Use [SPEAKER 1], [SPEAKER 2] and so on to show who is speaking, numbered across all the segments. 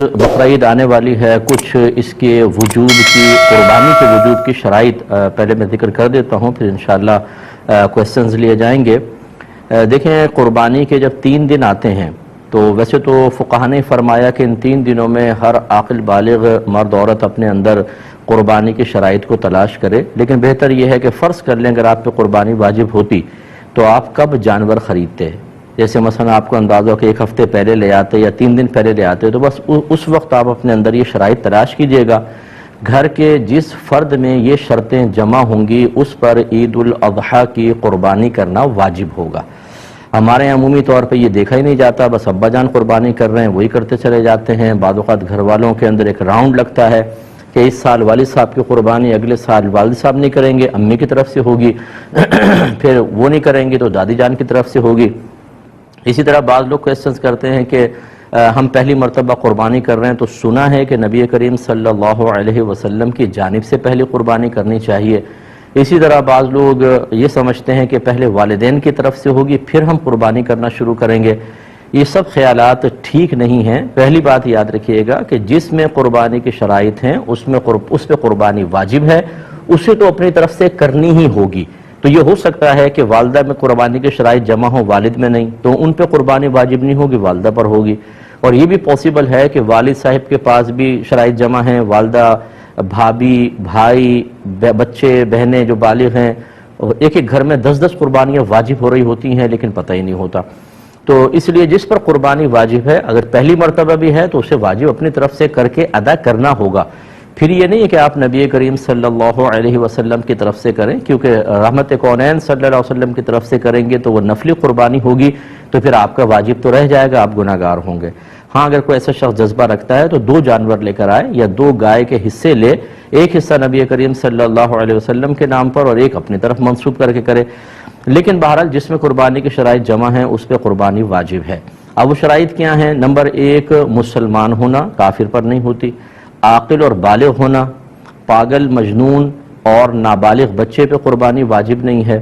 [SPEAKER 1] बकरा ईद आने वाली है, कुछ इसके वजूद की, कुर्बानी के वजूद की शराइत पहले मैं जिक्र कर देता हूँ, फिर इंशाअल्लाह क्वेश्चंस लिए जाएंगे। देखें, कुर्बानी के जब 3 दिन आते हैं तो वैसे तो फुक़हा ने फरमाया कि इन 3 दिनों में हर आक़िल बालिग़ मर्द औरत अपने अंदर कुर्बानी की शराइत को तलाश करे, लेकिन बेहतर यह है कि फ़र्ज़ कर लें अगर आप पे कुर्बानी वाजिब होती तो आप कब जानवर ख़रीदते। जैसे मसलन आपको अंदाज़ा हो कि 1 हफ़्ते पहले ले आते या 3 दिन पहले ले आते, तो बस उस वक्त आप अपने अंदर ये शराइत तलाश कीजिएगा। घर के जिस फ़र्द में ये शर्तें जमा होंगी उस पर ईद उल अज़हा की कुर्बानी करना वाजिब होगा। हमारे यहाँ अमूमी तौर पे ये देखा ही नहीं जाता, बस अब्बा जान कुर्बानी कर रहे हैं वही करते चले जाते हैं। बाद वक़्त घर वालों के अंदर एक राउंड लगता है कि इस साल वालिद साहब की कुर्बानी अगले साल वालिद साहब नहीं करेंगे, अम्मी की तरफ से होगी फिर वो नहीं करेंगे तो दादी जान की तरफ से होगी। इसी तरह बाद लोग क्वेश्चंस करते हैं कि हम पहली मरतबा कुर्बानी कर रहे हैं तो सुना है कि नबी करीम सल्लल्लाहु अलैहि वसल्लम की जानिब से पहले कुर्बानी करनी चाहिए। इसी तरह बाज़ लोग ये समझते हैं कि पहले वालिदैन की तरफ से होगी फिर हम कुर्बानी करना शुरू करेंगे। ये सब ख्यालात ठीक नहीं हैं। पहली बात याद रखिएगा कि जिसमें कुर्बानी की शराइत हैं उस पर कुर्बानी वाजिब है, उसे तो अपनी तरफ से करनी ही होगी। तो ये हो सकता है कि वालदा में कुर्बानी की शराइत जमा हो, वालिद में नहीं, तो उन पे कुर्बानी वाजिब नहीं होगी, वालदा पर होगी। और ये भी पॉसिबल है कि वालिद साहिब के पास भी शराइत जमा हैं, वालदा, भाभी, भाई, बच्चे, बहनें जो बालिग हैं, एक एक घर में 10-10 कुर्बानियाँ वाजिब हो रही होती हैं लेकिन पता ही नहीं होता। तो इसलिए जिस पर कुर्बानी वाजिब है, अगर पहली मरतबा भी है तो उसे वाजिब अपनी तरफ से करके अदा करना होगा। फिर ये नहीं है कि आप नबी करीम सल्लल्लाहु अलैहि वसल्लम की तरफ से करें, क्योंकि रहमत कौनैन सल्लल्लाहु अलैहि वसल्लम की तरफ से करेंगे तो वो नफली कुर्बानी होगी, तो फिर आपका वाजिब तो रह जाएगा, आप गुनाहगार होंगे। हाँ, अगर कोई ऐसा शख्स जज्बा रखता है तो 2 जानवर लेकर आए या 2 गाय के हिस्से ले, एक हिस्सा नबी करीम सल्लल्लाहु अलैहि वसल्लम के नाम पर और एक अपनी तरफ मंसूब करके करे। लेकिन बहरहाल जिसमें कुर्बानी की शराइत जमा है उस पर कुर्बानी वाजिब है। अब वो शराइत क्या हैं? नंबर 1 मुसलमान होना, काफिर पर नहीं होती। आकिल और बालिग होना, पागल, मजनून और नाबालिग बच्चे पे कुर्बानी वाजिब नहीं है।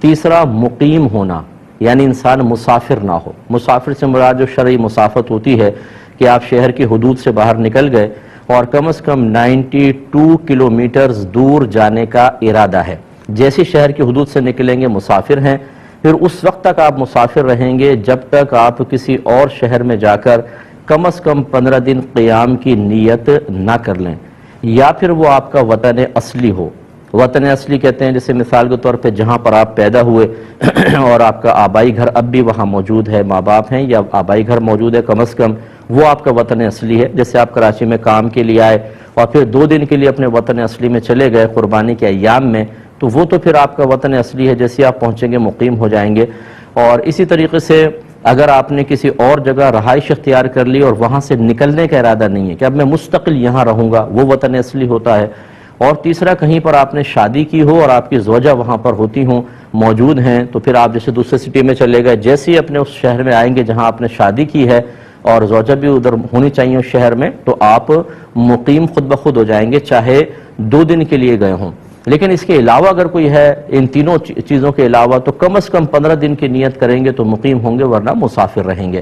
[SPEAKER 1] तीसरा मुकीम होना, यानी इंसान मुसाफिर ना हो। मुसाफिर से मुराद जो शरई मुसाफत होती है कि आप शहर की हुदूद से बाहर निकल गए और कम से कम 92 किलोमीटर दूर जाने का इरादा है। जैसे शहर की हुदूद से निकलेंगे मुसाफिर हैं, फिर उस वक्त तक आप मुसाफिर रहेंगे जब तक आप किसी और शहर में जाकर कम से कम 15 दिन क़ियाम की नीयत ना कर लें, या फिर वो आपका वतन असली हो। वतन असली कहते हैं जैसे मिसाल के तौर पे जहाँ पर आप पैदा हुए और आपका आबाई घर अब भी वहाँ मौजूद है, माँ बाप हैं या आबाई घर मौजूद है, कम से कम वो आपका वतन असली है। जैसे आप कराची में काम के लिए आए और फिर 2 दिन के लिए अपने वतन असली में चले गए कुर्बानी के अय्याम में, तो वो तो फिर आपका वतन असली है, जैसे आप पहुँचेंगे मुकीम हो जाएंगे। और इसी तरीके से अगर आपने किसी और जगह रहाइश इख्तियार कर ली और वहाँ से निकलने का इरादा नहीं है कि अब मैं मुस्तकिल यहाँ रहूँगा, वो वतन असली होता है। और तीसरा, कहीं पर आपने शादी की हो और आपकी ज़ौजा वहाँ पर होती हों, मौजूद हैं, तो फिर आप जैसे दूसरे सिटी में चले गए, जैसे ही अपने उस शहर में आएंगे जहाँ आपने शादी की है और ज़ौजा भी उधर होनी चाहिए उस शहर में, तो आप मुकीम खुद ब खुद हो जाएंगे, चाहे 2 दिन के लिए गए हों। लेकिन इसके अलावा अगर कोई है, इन तीनों चीज़ों के अलावा, तो कम से कम 15 दिन की नियत करेंगे तो मुकीम होंगे, वरना मुसाफिर रहेंगे।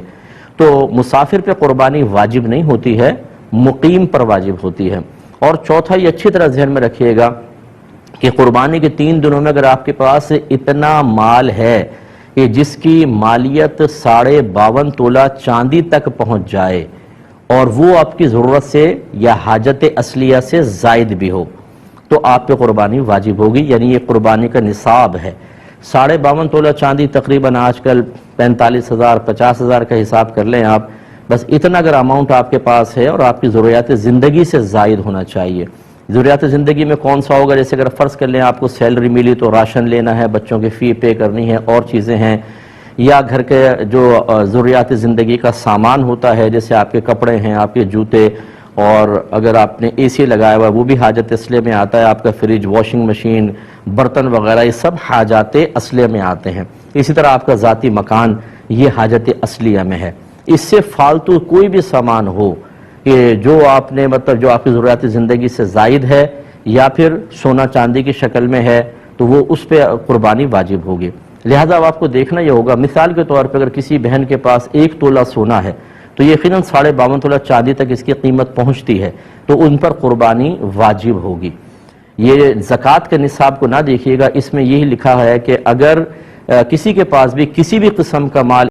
[SPEAKER 1] तो मुसाफिर पे कुर्बानी वाजिब नहीं होती है, मुकीम पर वाजिब होती है। और चौथा, ये अच्छी तरह ध्यान में रखिएगा कि कुर्बानी के 3 दिनों में अगर आपके पास इतना माल है कि जिसकी मालियत 52.5 तोला चांदी तक पहुंच जाए और वो आपकी ज़रूरत से या हाजत असलिया से ज़ायद भी हो, तो आप पे कुर्बानी वाजिब होगी। यानी ये कुर्बानी का निसाब है। 52.5 तोला चांदी तकरीबन आजकल 45,000 50,000 का हिसाब कर लें आप। बस इतना अगर अमाउंट आपके पास है और आपकी ज़रूरियात ज़िंदगी से ज़ायद होना चाहिए। ज़रूरियात ज़िंदगी में कौन सा होगा? जैसे अगर फ़र्ज़ कर लें आपको सैलरी मिली तो राशन लेना है, बच्चों की फ़ी पे करनी है, और चीज़ें हैं, या घर के जो ज़रूरियात ज़िंदगी का सामान होता है, जैसे आपके कपड़े हैं, आपके जूते, और अगर आपने एसी लगाया हुआ वो भी हाजत असलिया में आता है, आपका फ्रिज, वॉशिंग मशीन, बर्तन वगैरह, ये सब हाजत असलिया में आते हैं। इसी तरह आपका ज़ाती मकान, ये हाजत असलिया में है। इससे फालतू कोई भी सामान हो कि जो आपने मतलब जो आपकी ज़रूरत ज़िंदगी से ज़ायद है या फिर सोना चांदी की शक्ल में है, तो वो उस पर कुर्बानी वाजिब होगी। लिहाजा अब आपको देखना ये होगा, मिसाल के तौर पर अगर किसी बहन के पास 1 तोला सोना है تو یقیناً 52.5 تولہ چاندی تک اس کی قیمت پہنچتی ہے، تو ان پر قربانی واجب ہوگی۔ یہ زکوٰۃ کے نصاب کو نہ دیکھیے گا، اس میں یہی لکھا ہے کہ اگر کسی کے پاس بھی کسی بھی قسم کا مال